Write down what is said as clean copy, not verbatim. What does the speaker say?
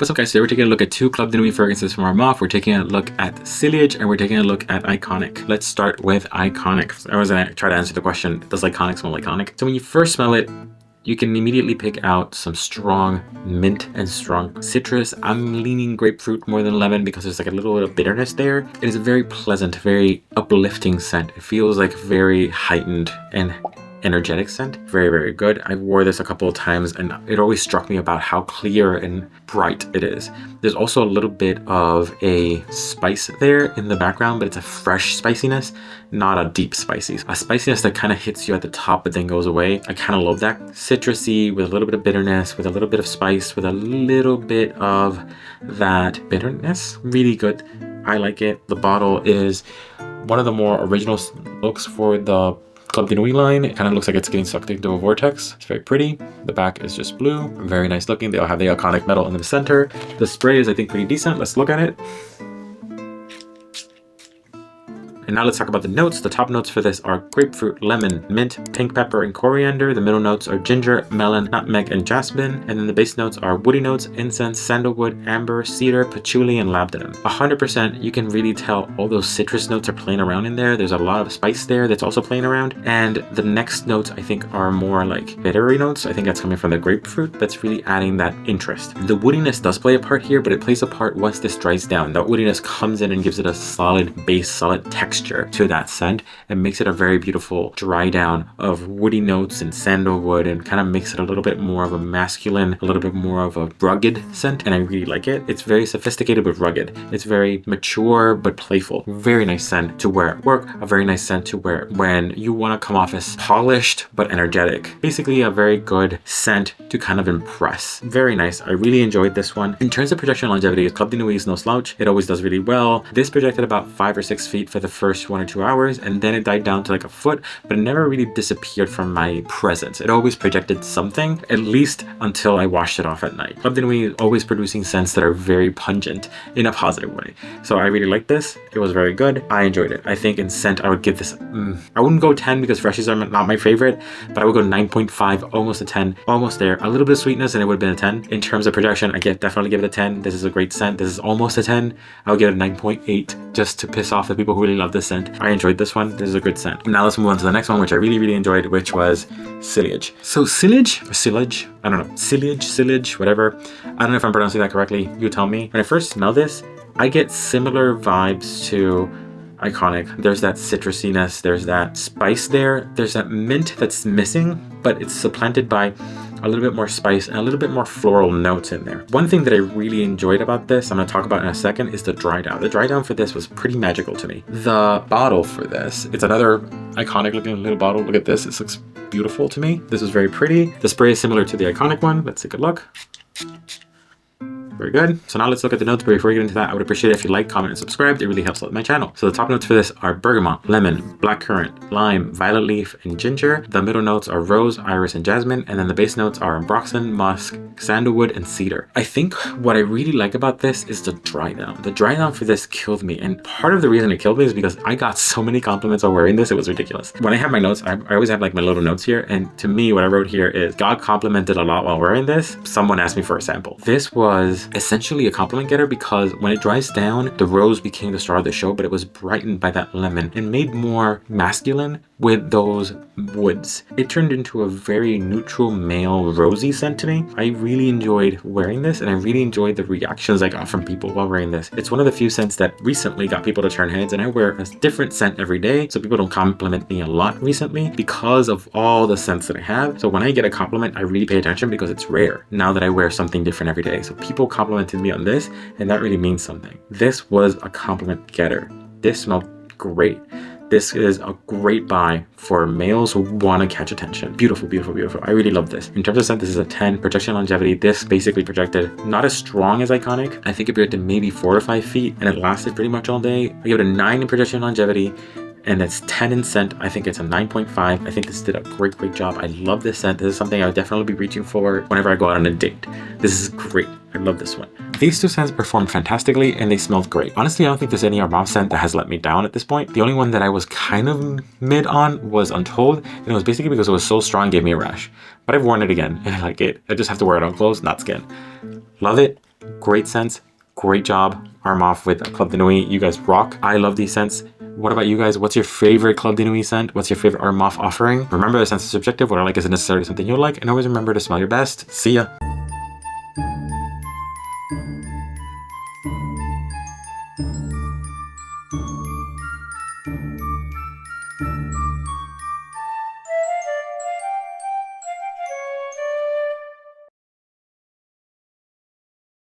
What's up guys, today we're taking a look at two Club de Nuit fragrances from Armaf. We're taking a look at Sillage and we're taking a look at Iconic. Let's start with Iconic. I was gonna try to answer the question, does Iconic smell iconic? So when you first smell it, you can immediately pick out some strong mint and strong citrus. I'm leaning grapefruit more than lemon because there's like a little bit of bitterness there. It is a very pleasant, very uplifting scent. It feels like very heightened and energetic scent. Very, very good. I wore this a couple of times and it always struck me about how clear and bright it is. There's also a little bit of a spice there in the background, but it's a fresh spiciness, not a deep spicy. A spiciness that kind of hits you at the top but then goes away. I kind of love that. Citrusy with a little bit of bitterness, with a little bit of spice, with a little bit of that bitterness. Really good. I like it. The bottle is one of the more original looks for the Club de Nuit line. It kind of looks like it's getting sucked into a vortex. It's very pretty. The back is just blue. Very nice looking. They all have the iconic metal in the center. The spray is, I think, pretty decent. Let's look at it. And now let's talk about the notes. The top notes for this are grapefruit, lemon, mint, pink pepper, and coriander. The middle notes are ginger, melon, nutmeg, and jasmine. And then the base notes are woody notes, incense, sandalwood, amber, cedar, patchouli, and labdanum. 100%, you can really tell all those citrus notes are playing around in there. There's a lot of spice there that's also playing around. And the next notes, I think, are more like bittery notes. I think that's coming from the grapefruit. That's really adding that interest. The woodiness does play a part here, but it plays a part once this dries down. That woodiness comes in and gives it a solid base, solid texture to that scent and makes it a very beautiful dry down of woody notes and sandalwood and kind of makes it a little bit more of a masculine, a little bit more of a rugged scent, and I really like it. It's very sophisticated but rugged. It's very mature but playful. Very nice scent to wear at work, a very nice scent to wear when you want to come off as polished but energetic. Basically a very good scent to kind of impress. Very nice. I really enjoyed this one. In terms of projection longevity, Club de Nuit is no slouch. It always does really well. This projected about 5 or 6 feet for the first 1 or 2 hours, and then it died down to like a foot, but it never really disappeared from my presence. It always projected something, at least until I washed it off at night. Club de Nuit is always producing scents that are very pungent in a positive way. So I really like this. It was very good. I enjoyed it. I think in scent, I would give this, I wouldn't go 10 because freshies are not my favorite, but I would go 9.5, almost a 10, almost there. A little bit of sweetness and it would have been a 10. In terms of projection, I definitely give it a 10. This is a great scent. This is almost a 10. I would give it a 9.8 just to piss off the people who really love this scent. I enjoyed this one. This is a good scent. Now let's move on to the next one, which I really enjoyed, which was Sillage. So Sillage, or Sillage, I don't know, Sillage, whatever. I don't know if I'm pronouncing that correctly. You tell me. When I first smell this, I get similar vibes to Iconic. There's that citrusiness, there's that spice there, there's that mint that's missing, but it's supplanted by a little bit more spice and a little bit more floral notes in there. One thing that I really enjoyed about this, I'm going to talk about in a second, is the dry down. The dry down for this was pretty magical to me. The bottle for this, it's another iconic looking little bottle. Look at this. This looks beautiful to me. This is very pretty. The spray is similar to the Iconic one. Let's take a look. Very good. So now let's look at the notes, but before we get into that, I would appreciate it if you like, comment, and subscribe. It really helps out my channel. So the top notes for this are bergamot, lemon, blackcurrant, lime, violet leaf, and ginger. The middle notes are rose, iris, and jasmine. And then the base notes are ambroxan, musk, sandalwood, and cedar. I think what I really like about this is the dry down. The dry down for this killed me. And part of the reason it killed me is because I got so many compliments while wearing this. It was ridiculous. When I have my notes, I always have like my little notes here. And to me, what I wrote here is God complimented a lot while wearing this. Someone asked me for a sample. This was essentially a compliment getter because when it dries down, the rose became the star of the show, but it was brightened by that lemon and made more masculine with those woods. It turned into a very neutral male rosy scent to me. I really enjoyed wearing this and I really enjoyed the reactions I got from people while wearing this. It's one of the few scents that recently got people to turn heads, and I wear a different scent every day, so people don't compliment me a lot recently because of all the scents that I have. So when I get a compliment, I really pay attention because it's rare now that I wear something different every day. So people complimented me on this, and that really means something. This was a compliment getter. This smelled great. This is a great buy for males who want to catch attention. Beautiful, beautiful, beautiful. I really love this. In terms of scent, this is a 10. Projection longevity, this basically projected not as strong as Iconic. I think it projected maybe 4 to 5 feet, and it lasted pretty much all day. I give it a 9 in projection longevity, and it's 10 in scent. I think it's a 9.5. I think this did a great job. I love this scent. This is something I would definitely be reaching for whenever I go out on a date. This is great. I love this one. These two scents performed fantastically and they smelled great. Honestly, I don't think there's any Armaf scent that has let me down at this point. The only one that I was kind of mid on was Untold, and it was basically because it was so strong, it gave me a rash. But I've worn it again and I like it. I just have to wear it on clothes, not skin. Love it. Great scents. Great job, Armaf with Club de Nuit. You guys rock. I love these scents. What about you guys? What's your favorite Club de Nuit scent? What's your favorite Armaf offering? Remember, the scent is subjective. What I like isn't necessarily something you'll like. And always remember to smell your best. See ya.